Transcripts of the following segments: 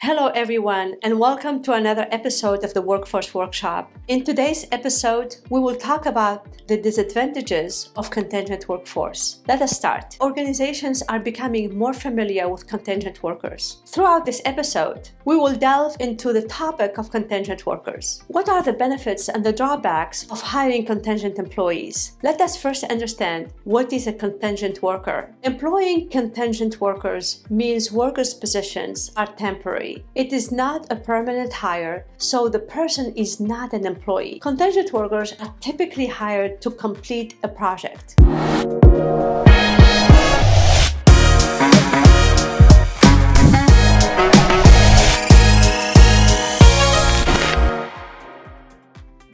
Hello everyone, and welcome to another episode of the Workforce Workshop. In today's episode, we will talk about the disadvantages of contingent workforce. Let us start. Organizations are becoming more familiar with contingent workers. Throughout this episode, we will delve into the topic of contingent workers. What are the benefits and the drawbacks of hiring contingent employees? Let us first understand what is a contingent worker. Employing contingent workers means workers' positions are temporary. It is not a permanent hire, so the person is not an employee. Contingent workers are typically hired to complete a project.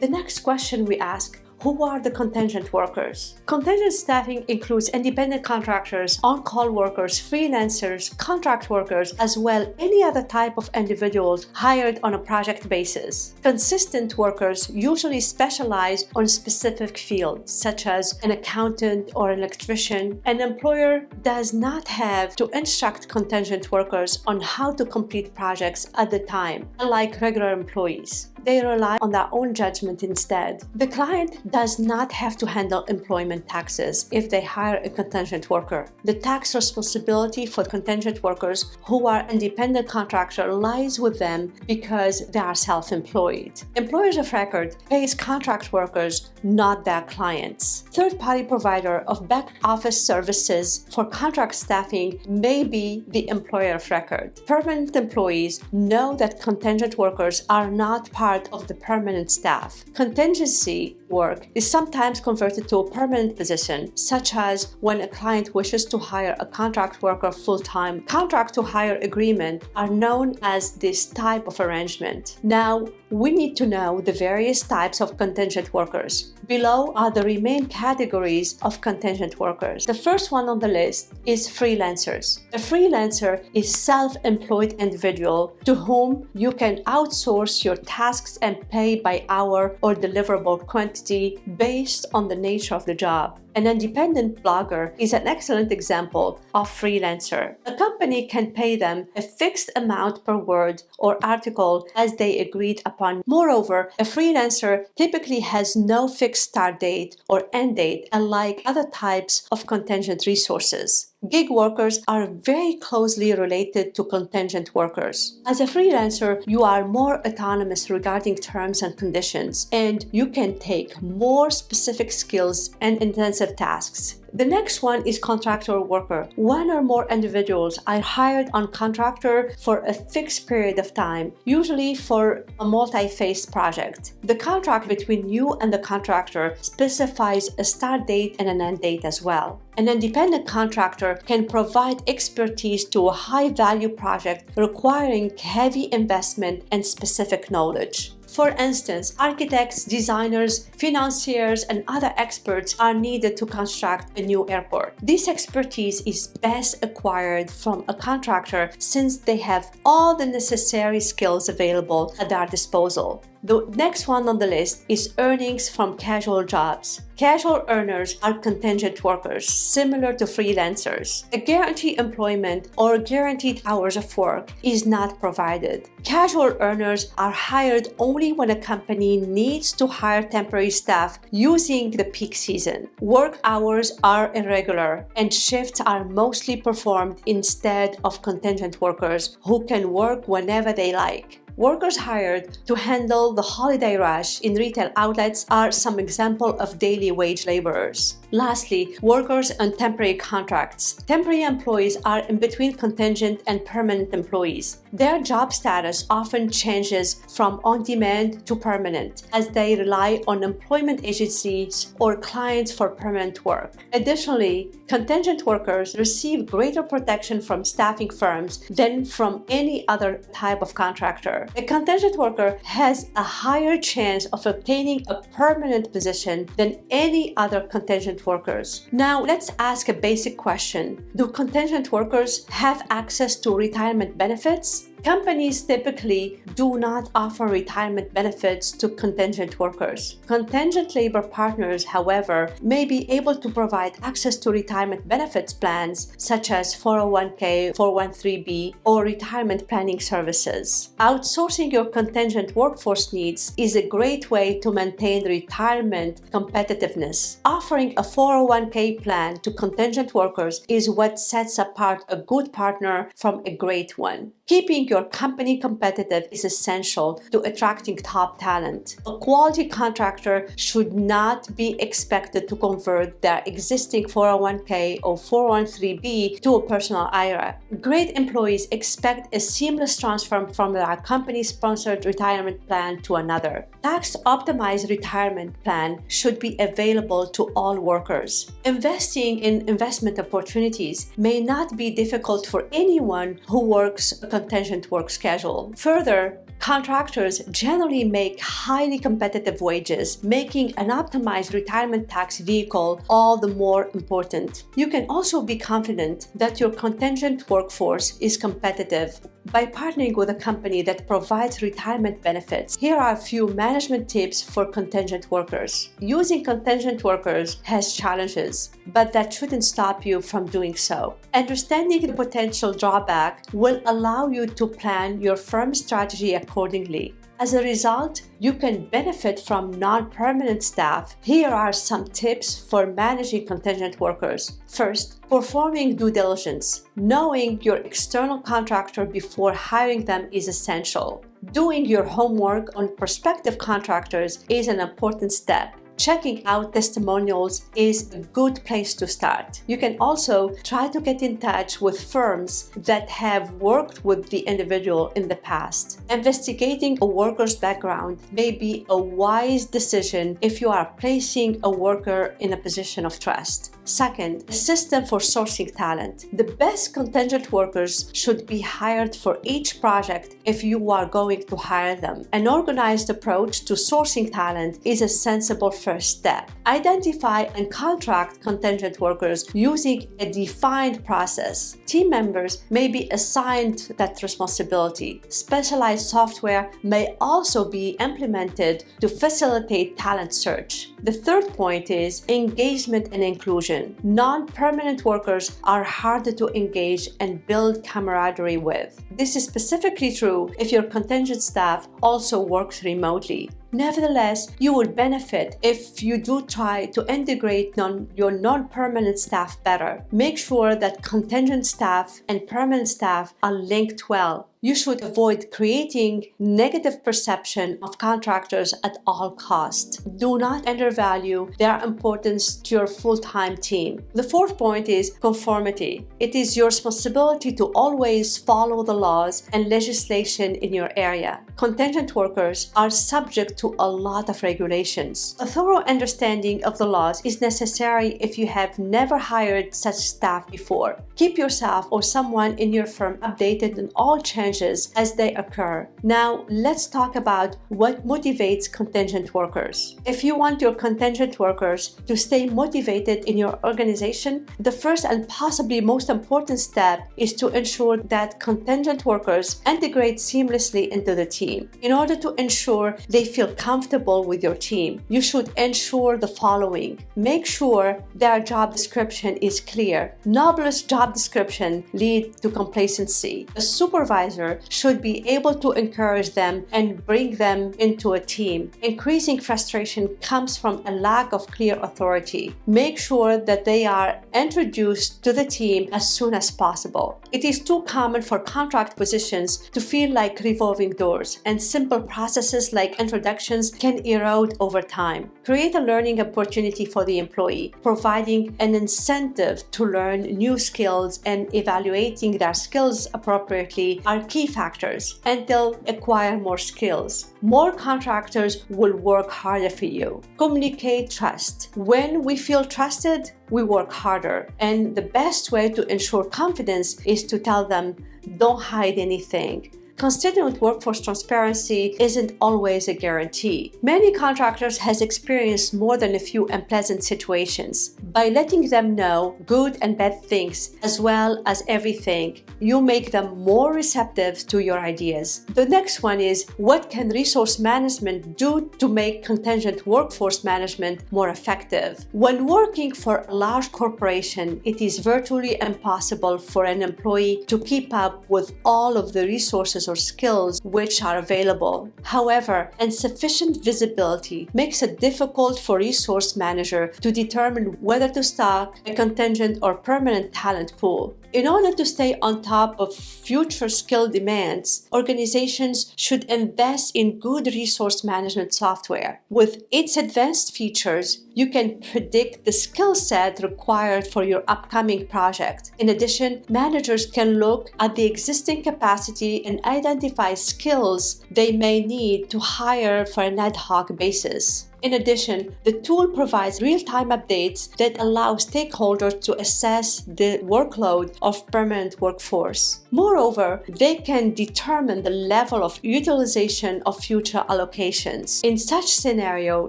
The next question we ask: who are the contingent workers? Contingent staffing includes independent contractors, on-call workers, freelancers, contract workers, as well any other type of individuals hired on a project basis. Consistent workers usually specialize on specific fields, such as an accountant or an electrician. An employer does not have to instruct contingent workers on how to complete projects at the time, unlike regular employees. They rely on their own judgment instead. The client does not have to handle employment taxes if they hire a contingent worker. The tax responsibility for contingent workers who are independent contractor lies with them because they are self-employed. Employers of record pays contract workers, not their clients. Third-party provider of back-office services for contract staffing may be the employer of record. Permanent employees know that contingent workers are not part of the permanent staff. Contingency work is sometimes converted to a permanent position, such as when a client wishes to hire a contract worker full-time. Contract to hire agreement are known as this type of arrangement. Now, we need to know the various types of contingent workers. Below are the main categories of contingent workers. The first one on the list is freelancers. A freelancer is self-employed individual to whom you can outsource your tasks and pay by hour or deliverable quantity based on the nature of the job. An independent blogger is an excellent example of freelancer. A company can pay them a fixed amount per word or article as they agreed upon. Moreover, a freelancer typically has no fixed start date or end date, unlike other types of contingent resources. Gig workers are very closely related to contingent workers. As a freelancer, you are more autonomous regarding terms and conditions, and you can take more specific skills and intensive tasks. The next one is contractor worker. One or more individuals are hired on contractor for a fixed period of time, usually for a multi-phase project. The contract between you and the contractor specifies a start date and an end date as well. An independent contractor can provide expertise to a high-value project requiring heavy investment and specific knowledge. For instance, architects, designers, financiers, and other experts are needed to construct a new airport. This expertise is best acquired from a contractor since they have all the necessary skills available at their disposal. The next one on the list is earnings from casual jobs. Casual earners are contingent workers, similar to freelancers. A guaranteed employment or guaranteed hours of work is not provided. Casual earners are hired only when a company needs to hire temporary staff using the peak season. Work hours are irregular and shifts are mostly performed instead of contingent workers who can work whenever they like. Workers hired to handle the holiday rush in retail outlets are some examples of daily wage laborers. Lastly, workers on temporary contracts. Temporary employees are in between contingent and permanent employees. Their job status often changes from on-demand to permanent, as they rely on employment agencies or clients for permanent work. Additionally, contingent workers receive greater protection from staffing firms than from any other type of contractor. A contingent worker has a higher chance of obtaining a permanent position than any other contingent workers. Now, let's ask a basic question. Do contingent workers have access to retirement benefits? Companies typically do not offer retirement benefits to contingent workers. Contingent labor partners, however, may be able to provide access to retirement benefits plans such as 401k, 413b, or retirement planning services. Outsourcing your contingent workforce needs is a great way to maintain retirement competitiveness. Offering a 401k plan to contingent workers is what sets apart a good partner from a great one. Keeping your company competitive is essential to attracting top talent. A quality contractor should not be expected to convert their existing 401k or 413b to a personal IRA. Great employees expect a seamless transfer from their company-sponsored retirement plan to another. Tax-optimized retirement plan should be available to all workers. Investing in investment opportunities may not be difficult for anyone who works a contingent work schedule. Further, contractors generally make highly competitive wages, making an optimized retirement tax vehicle all the more important. You can also be confident that your contingent workforce is competitive by partnering with a company that provides retirement benefits. Here are a few management tips for contingent workers. Using contingent workers has challenges, but that shouldn't stop you from doing so. Understanding the potential drawback will allow you to plan your firm's strategy accordingly. As a result, you can benefit from non-permanent staff. Here are some tips for managing contingent workers. First, performing due diligence. Knowing your external contractor before hiring them is essential. Doing your homework on prospective contractors is an important step. Checking out testimonials is a good place to start. You can also try to get in touch with firms that have worked with the individual in the past. Investigating a worker's background may be a wise decision if you are placing a worker in a position of trust. Second, a system for sourcing talent. The best contingent workers should be hired for each project if you are going to hire them. An organized approach to sourcing talent is a sensible first step. Identify and contract contingent workers using a defined process. Team members may be assigned that responsibility. Specialized software may also be implemented to facilitate talent search. The third point is engagement and inclusion. Non-permanent workers are harder to engage and build camaraderie with. This is specifically true if your contingent staff also works remotely. Nevertheless, you will benefit if you do try to integrate your non-permanent staff better. Make sure that contingent staff and permanent staff are linked well. You should avoid creating negative perception of contractors at all costs. Do not undervalue their importance to your full-time team. The fourth point is conformity. It is your responsibility to always follow the laws and legislation in your area. Contingent workers are subject to a lot of regulations. A thorough understanding of the laws is necessary if you have never hired such staff before. Keep yourself or someone in your firm updated on all changes as they occur. Now, let's talk about what motivates contingent workers. If you want your contingent workers to stay motivated in your organization, the first and possibly most important step is to ensure that contingent workers integrate seamlessly into the team. In order to ensure they feel comfortable with your team, you should ensure the following. Make sure their job description is clear. Nebulous job description lead to complacency. A supervisor should be able to encourage them and bring them into a team. Increasing frustration comes from a lack of clear authority. Make sure that they are introduced to the team as soon as possible. It is too common for contract positions to feel like revolving doors, and simple processes like introductions can erode over time. Create a learning opportunity for the employee, providing an incentive to learn new skills and evaluating their skills appropriately are key factors until acquire more skills. More contractors will work harder for you. Communicate trust. When we feel trusted, we work harder. And the best way to ensure confidence is to tell them, don't hide anything. Consistent workforce transparency isn't always a guarantee. Many contractors has experienced more than a few unpleasant situations. By letting them know good and bad things as well as everything, you make them more receptive to your ideas. The next one is, what can resource management do to make contingent workforce management more effective? When working for a large corporation, it is virtually impossible for an employee to keep up with all of the resources or skills which are available. However, insufficient visibility makes it difficult for resource manager to determine whether to stock a contingent or permanent talent pool. In order to stay on top of future skill demands, organizations should invest in good resource management software. With its advanced features, you can predict the skill set required for your upcoming project. In addition, managers can look at the existing capacity and identify skills they may need to hire for an ad hoc basis. In addition, the tool provides real-time updates that allow stakeholders to assess the workload of permanent workforce. Moreover, they can determine the level of utilization of future allocations. In such scenario,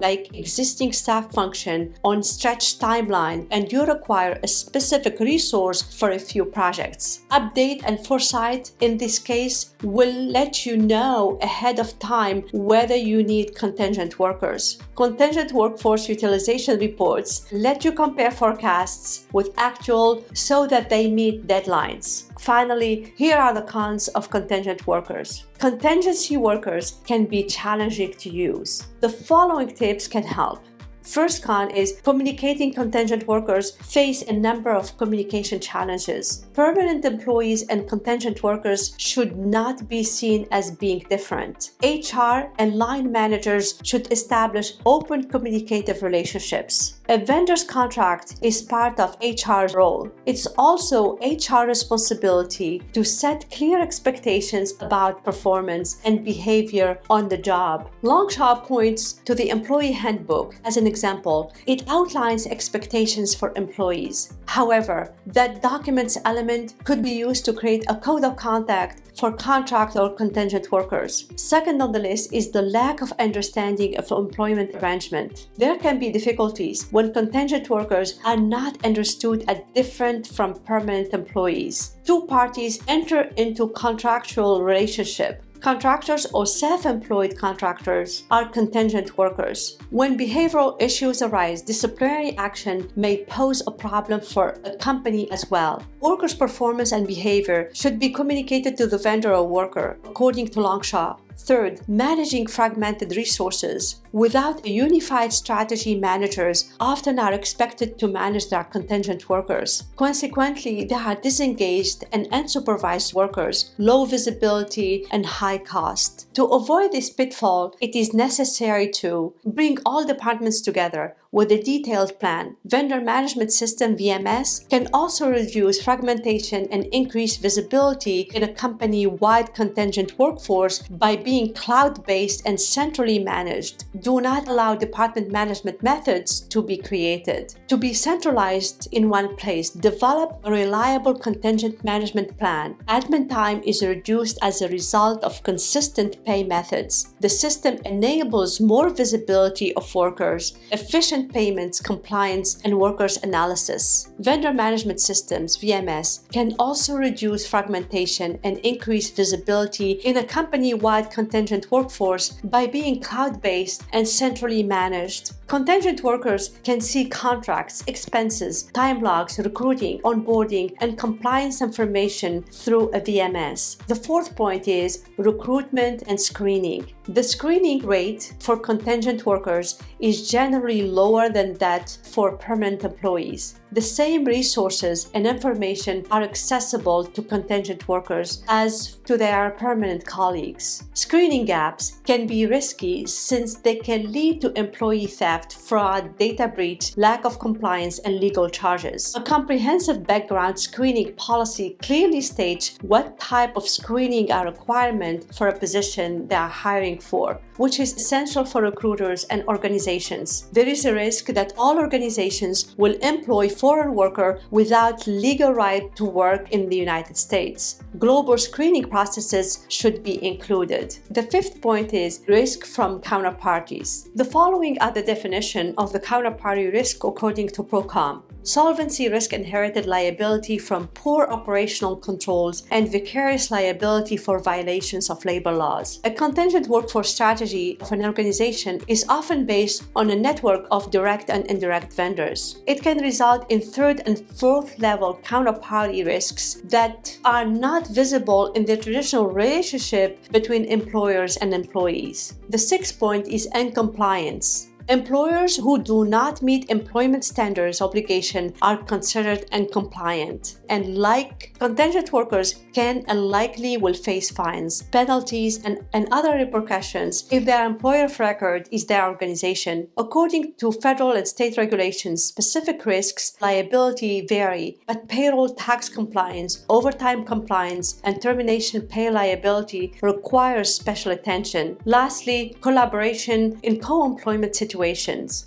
like existing staff function on stretched timeline and you require a specific resource for a few projects. Update and foresight in this case will let you know ahead of time whether you need contingent workers. Contingent workforce utilization reports let you compare forecasts with actual so that they meet deadlines. Finally, here are the cons of contingent workers. Contingency workers can be challenging to use. The following tips can help. First con is communicating contingent workers face a number of communication challenges. Permanent employees and contingent workers should not be seen as being different. HR and line managers should establish open communicative relationships. A vendor's contract is part of HR's role. It's also HR responsibility to set clear expectations about performance and behavior on the job. Longshaw points to the employee handbook as an example. It outlines expectations for employees. However, that documents element could be used to create a code of conduct for contract or contingent workers. Second on the list is the lack of understanding of employment arrangement. There can be difficulties when contingent workers are not understood as different from permanent employees. Two parties enter into contractual relationship. Contractors or self-employed contractors are contingent workers. When behavioral issues arise, disciplinary action may pose a problem for a company as well. Workers' performance and behavior should be communicated to the vendor or worker, according to Longshaw. Third, managing fragmented resources. Without a unified strategy, managers often are expected to manage their contingent workers. Consequently, they are disengaged and unsupervised workers, low visibility, and high cost. To avoid this pitfall, it is necessary to bring all departments together with a detailed plan. Vendor management system VMS can also reduce fragmentation and increase visibility in a company-wide contingent workforce by being cloud-based and centrally managed. Do not allow department management methods to be created. To be centralized in one place, develop a reliable contingent management plan. Admin time is reduced as a result of consistent pay methods. The system enables more visibility of workers, efficient payments, compliance, and workers analysis. Vendor management systems, VMS, can also reduce fragmentation and increase visibility in a company-wide contingent workforce by being cloud-based and centrally managed. Contingent workers can see contracts, expenses, time logs, recruiting, onboarding, and compliance information through a VMS. The fourth point is recruitment and screening. The screening rate for contingent workers is generally lower than that for permanent employees. The same resources and information are accessible to contingent workers as to their permanent colleagues. Screening gaps can be risky since they can lead to employee theft, fraud, data breach, lack of compliance, and legal charges. A comprehensive background screening policy clearly states what type of screening are requirement for a position they are hiring for, which is essential for recruiters and organizations. There is a risk that all organizations will employ foreign worker without legal right to work in the United States. Global screening processes should be included. The fifth point is risk from counterparties. The following are the definition of the counterparty risk according to ProCom. Solvency risk, inherited liability from poor operational controls, and vicarious liability for violations of labor laws. A contingent workforce strategy of an organization is often based on a network of direct and indirect vendors. It can result in third and fourth level counterparty risks that are not visible in the traditional relationship between employers and employees. The sixth point is incompliance. Employers who do not meet employment standards obligation are considered incompliant, and like contingent workers can and likely will face fines, penalties, and other repercussions if their employer of record is their organization. According to federal and state regulations, specific risks, liability vary, but payroll tax compliance, overtime compliance, and termination pay liability requires special attention. Lastly, collaboration in co-employment situations.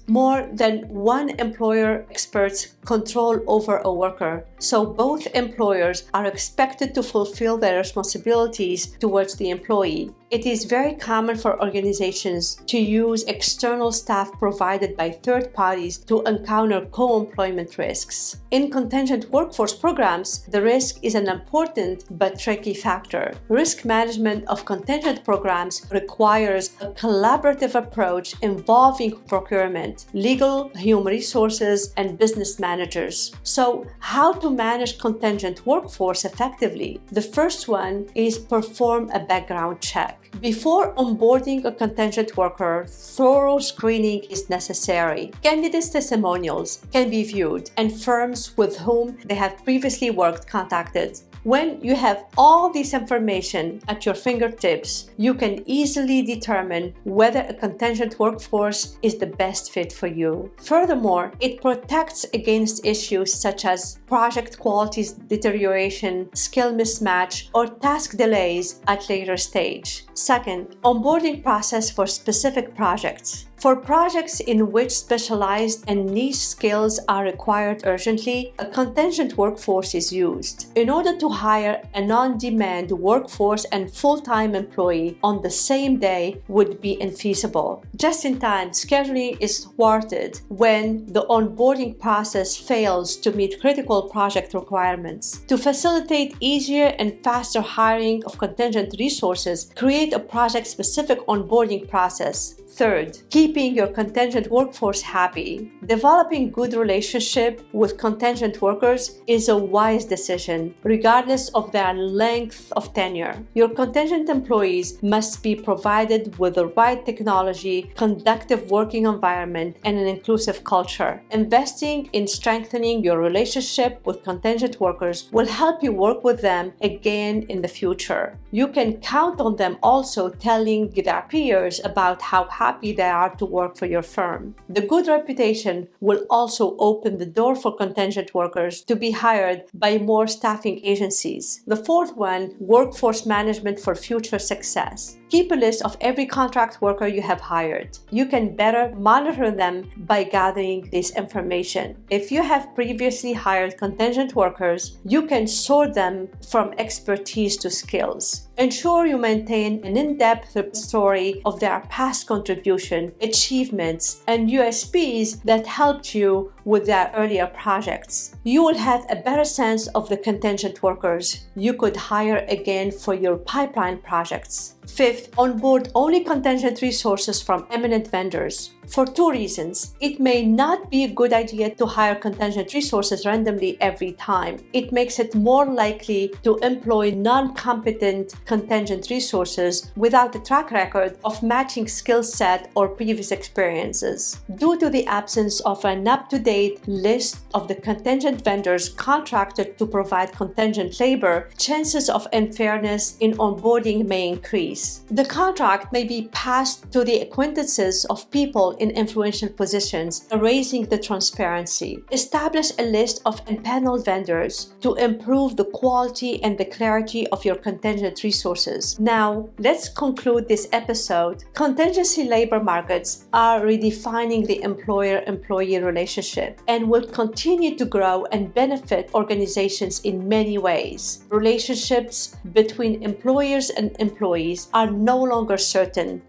More than one employer exerts control over a worker, so both employers are expected to fulfill their responsibilities towards the employee. It is very common for organizations to use external staff provided by third parties to encounter co-employment risks. In contingent workforce programs, the risk is an important but tricky factor. Risk management of contingent programs requires a collaborative approach involving procurement, legal, human resources, and business managers. So, how to manage contingent workforce effectively? The first one is perform a background check. Before onboarding a contingent worker, thorough screening is necessary. Candidates' testimonials can be viewed, and firms with whom they have previously worked contacted. When you have all this information at your fingertips, you can easily determine whether a contingent workforce is the best fit for you. Furthermore, it protects against issues such as project quality deterioration, skill mismatch, or task delays at later stage. Second, onboarding process for specific projects. For projects in which specialized and niche skills are required urgently, a contingent workforce is used. In order to hire an on-demand workforce and full-time employee on the same day would be infeasible. Just-in-time scheduling is thwarted when the onboarding process fails to meet critical project requirements. To facilitate easier and faster hiring of contingent resources, create a project-specific onboarding process. Third, keeping your contingent workforce happy. Developing good relationship with contingent workers is a wise decision, regardless of their length of tenure. Your contingent employees must be provided with the right technology, conducive working environment, and an inclusive culture. Investing in strengthening your relationship with contingent workers will help you work with them again in the future. You can count on them also telling their peers about how happy they are to work for your firm. The good reputation will also open the door for contingent workers to be hired by more staffing agencies. The fourth one, workforce management for future success. Keep a list of every contract worker you have hired. You can better monitor them by gathering this information. If you have previously hired contingent workers, you can sort them from expertise to skills. Ensure you maintain an in-depth story of their past contribution, achievements, and USPs that helped you with their earlier projects. You will have a better sense of the contingent workers you could hire again for your pipeline projects. Fifth, onboard only contingent resources from eminent vendors. For two reasons. It may not be a good idea to hire contingent resources randomly every time. It makes it more likely to employ non-competent contingent resources without a track record of matching skill set or previous experiences. Due to the absence of an up-to-date list of the contingent vendors contracted to provide contingent labor, chances of unfairness in onboarding may increase. The contract may be passed to the acquaintances of people in influential positions, raising the transparency. Establish a list of empaneled vendors to improve the quality and the clarity of your contingent resources. Now, let's conclude this episode. Contingency labor markets are redefining the employer-employee relationship. massive and will continue to grow and benefit organizations in many ways. Relationships between employers and employees are no longer certain.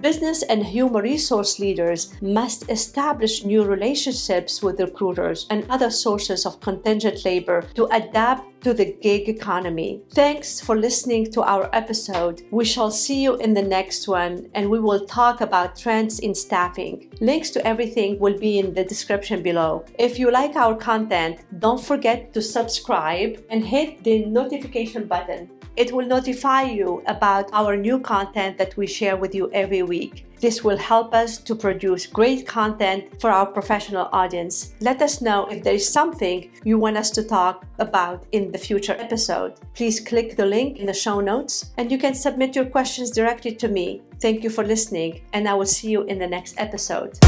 Business and human resource leaders must establish new relationships with recruiters and other sources of contingent labor to adapt to the gig economy. Thanks for listening to our episode. We shall see you in the next one, and we will talk about trends in staffing. Links to everything will be in the description below. If you like our content, don't forget to subscribe and hit the notification button. It will notify you about our new content that we share with you every week. This will help us to produce great content for our professional audience. Let us know if there is something you want us to talk about in the future episode. Please click the link in the show notes and you can submit your questions directly to me. Thank you for listening, and I will see you in the next episode.